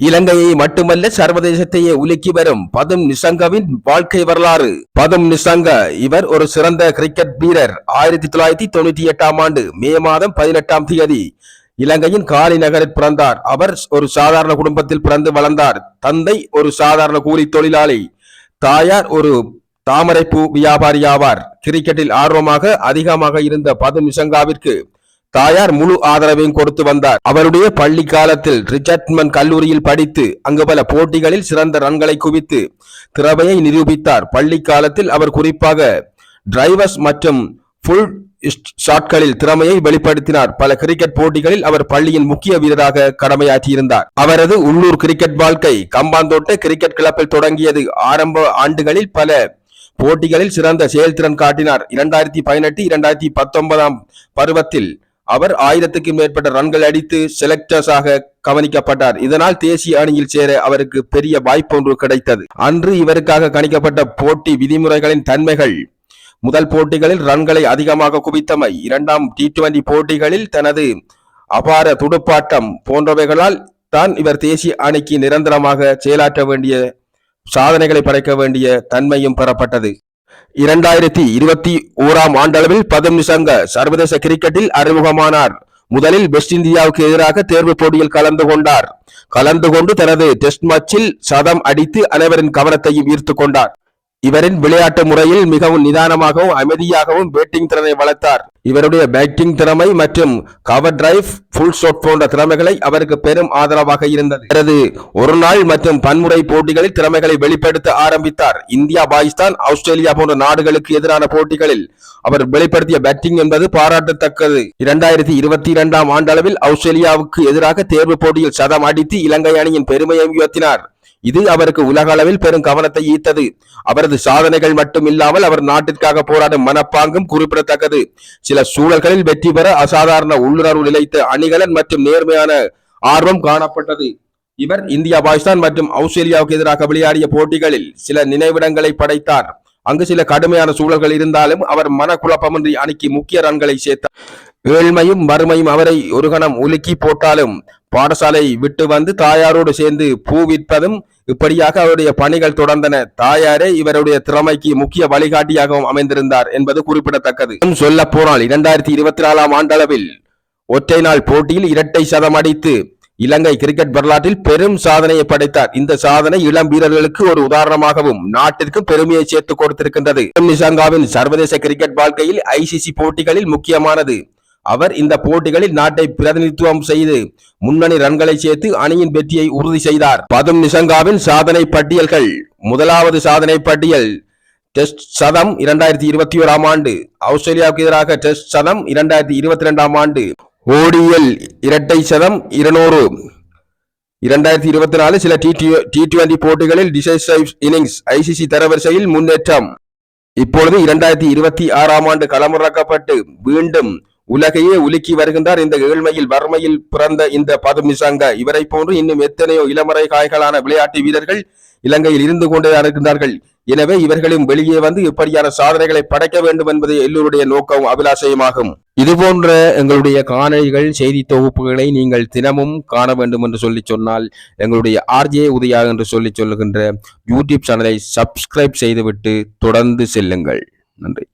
இலங்கையை மட்டுமல்ல சர்வதேசத்தையே உலுக்கி வரும் பதும் நிசங்கவின் வாழ்க்கை வரலாறு. பதும் நிசங்க இவர் ஒரு சிறந்த கிரிக்கெட் வீரர். 1998ஆம் ஆண்டு மே மாதம் 18ஆம் தேதி இலங்கையின் காலி நகரில் பிறந்தார். அவர் ஒரு சாதாரண குடும்பத்தில் பிறந்து வளர்ந்தார். தந்தை ஒரு சாதாரண கூலி தொழிலாளி, தாயார் ஒரு தாமரைப்பூ வியாபாரி ஆவார். கிரிக்கெட்டில் ஆர்வமாக அதிகமாக இருந்த பதும் நிசங்காவிற்கு தாயார் முழு ஆதரவையும் கொடுத்து வந்தார். அவருடைய பள்ளி காலத்தில் ரிச்சர்ட்மன் கல்லூரியில் படித்து அங்கு பல போட்டிகளில் சிறந்த ரன்களை குவித்து திறமையை நிரூபித்தார். பள்ளி காலத்தில் அவர் குறிப்பாக டிரைவர்ஸ் மற்றும் ஃபுல் ஷாட்களில் திறமையை வெளிப்படுத்தினார். பல கிரிக்கெட் போட்டிகளில் அவர் பள்ளியின் முக்கிய வீரராக கடமையாற்றியிருந்தார். அவரது உள்ளூர் கிரிக்கெட் வாழ்க்கை கம்பாந்தோட்ட கிரிக்கெட் கிளப்பில் தொடங்கியது. ஆரம்ப ஆண்டுகளில் பல போட்டிகளில் சிறந்த செயல்திறன் காட்டினார். 2018-2019 பருவத்தில் அவர் 1000க்கும் மேற்பட்ட ரன்கள் அடித்து செலக்டர்ஸாக கவனிக்கப்பட்டார். இதனால் தேசிய அணியில் சேர அவருக்கு பெரிய வாய்ப்பு ஒன்று கிடைத்தது. அன்று இவருக்காக கணிக்கப்பட்ட போட்டி விதிமுறைகளின் தன்மைகள்: முதல் போட்டிகளில் ரன்களை அதிகமாக குவித்தமை, இரண்டாம் T20 போட்டிகளில் தனது அபார துடுப்பாட்டம் போன்றவைகளால் தான் இவர் தேசிய அணிக்கு நிரந்தரமாக செயலாற்ற வேண்டிய சாதனைகளை படைக்க வேண்டிய தன்மையும் பெறப்பட்டது. 2021ஆம் ஆண்டளவில் பதும் நிசங்க சர்வதேச கிரிக்கெட்டில் அறிமுகமானார். முதலில் வெஸ்ட் இந்தியாவுக்கு எதிராக தேர்வு போட்டியில் கலந்து கொண்டு தனது டெஸ்ட் மேட்சில் சதம் அடித்து அனைவரின் கவனத்தையும் ஈர்த்து கொண்டார். இவரின் விளையாட்டு முறையில் மிகவும் நிதானமாகவும் அமைதியாகவும் பேட்டிங் திறனை வளர்த்தார். இவருடைய பேட்டிங் திறமை மற்றும் கவர் டிரைவ், ஃபுல் ஷாட் போன்ற திறமைகளை அவருக்கு பெரும் ஆதரவாக இருந்தது. இவரது ஒரு நாள் மற்றும் பன்முறை போட்டிகளில் திறமைகளை வெளிப்படுத்த ஆரம்பித்தார். இந்தியா, பாகிஸ்தான், ஆஸ்திரேலியா போன்ற நாடுகளுக்கு எதிரான போட்டிகளில் அவர் வெளிப்படுத்திய பேட்டிங் என்பது பாராட்டத்தக்கது. 2022ஆம் ஆண்டளவில் ஆஸ்திரேலியாவுக்கு எதிராக தேர்வு போட்டியில் சதம் அடித்து இலங்கை அணியின் பெருமையை உயர்த்தினார். இது அவருக்கு உலக அளவில் பெரும் கவனத்தை ஈர்த்தது. அவரது சாதனைகள் மட்டும் இல்லாமல் அவர் நாட்டிற்காக போராடும் மனப்பாங்கும் குறிப்பிடத்தக்கது. சில சூழல்களில் வெற்றி பெற அசாதாரண உள்ளுணர்வு நிலைத்த அணிகலன் மற்றும் நேர்மையான ஆர்வம் காணப்பட்டது. இவர் இந்தியா, பாகிஸ்தான் மற்றும் ஆஸ்திரேலியாவுக்கு எதிராக விளையாடிய போட்டிகளில் சில நினைவிடங்களை படைத்தார். அங்கு சில கடுமையான சூழல்கள் இருந்தாலும் அவர் மனக்குழப்பமின்றி அணிக்கு முக்கிய ரன்களை சேர்த்தார். ஏழ்மையும் வறுமையும் அவரை ஒரு கணம் உலுக்கி போட்டாலும் பாடசாலை விட்டு வந்து தாயாரோடு சேர்ந்து பூ விற்பதும் இப்படியாக அவருடைய பணிகள் தொடர்ந்தன. தாயாரே இவருடைய திறமைக்கு முக்கிய வழிகாட்டியாகவும் அமைந்திருந்தார் என்பது குறிப்பிடத்தக்கது. சொல்ல போனால் 2024ஆம் ஆண்டளவில் ஒற்றை நாள் போட்டியில் இரட்டை சதம் அடித்து இலங்கை கிரிக்கெட் வரலாற்றில் பெரும் சாதனையை படைத்தார். இந்த சாதனை இளம் வீரர்களுக்கு ஒரு உதாரணமாகவும் நாட்டிற்கு பெருமையை சேர்த்து கொடுத்திருக்கின்றது. நிசங்காவின் சர்வதேச கிரிக்கெட் வாழ்க்கையில் ICC போட்டிகளில் முக்கியமானது. அவர் இந்த போட்டிகளில் நாட்டை பிரதிநிதித்துவம் செய்து முன்னணி ரன்களை சேர்த்து அணியின் வெற்றியை உறுதி செய்தார். பதும் நிசங்காவின் சாதனை பட்டியல்கள்: முதலாவது சாதனை பட்டியல் டெஸ்ட் சதம் 2021ஆம் ஆண்டு, ஆஸ்திரேலியாவுக்கு எதிராக டெஸ்ட் சதம் 2022ஆம் ஆண்டு, ODL இரட்டை சதம் 200, 2024 சில T20 போட்டிகளில் டிசைசிவ் இன்னிங்ஸ், ICC தரவரிசையில் முன்னேற்றம். இப்பொழுது 2026ஆம் ஆண்டு களமிறக்கப்பட்டு மீண்டும் உலகையே உலுக்கி வருகின்றார். இந்த ஏழ்மையில் வறுமையில் பிறந்த இந்த பதும் நிசங்க இவரை போன்று இன்னும் எத்தனையோ இளமறை காய்களான விளையாட்டு வீரர்கள் இலங்கையில் இருந்து கொண்டே இருக்கின்றார்கள். எனவே இவர்களும் வெளியே வந்து இப்படியான சாதனைகளை படைக்க வேண்டும் என்பது எல்லோருடைய நோக்கம், அபிலாஷயமாகும். இதுபோன்ற எங்களுடைய காணொளிகள், செய்தி தொகுப்புகளை நீங்கள் தினமும் காண வேண்டும் என்று சொல்லி சொன்னால் எங்களுடைய RJ உதயா என்று சொல்லி சொல்லுகின்ற யூடியூப் சேனலை சப்ஸ்கிரைப் செய்துவிட்டு தொடர்ந்து செல்லுங்கள். நன்றி.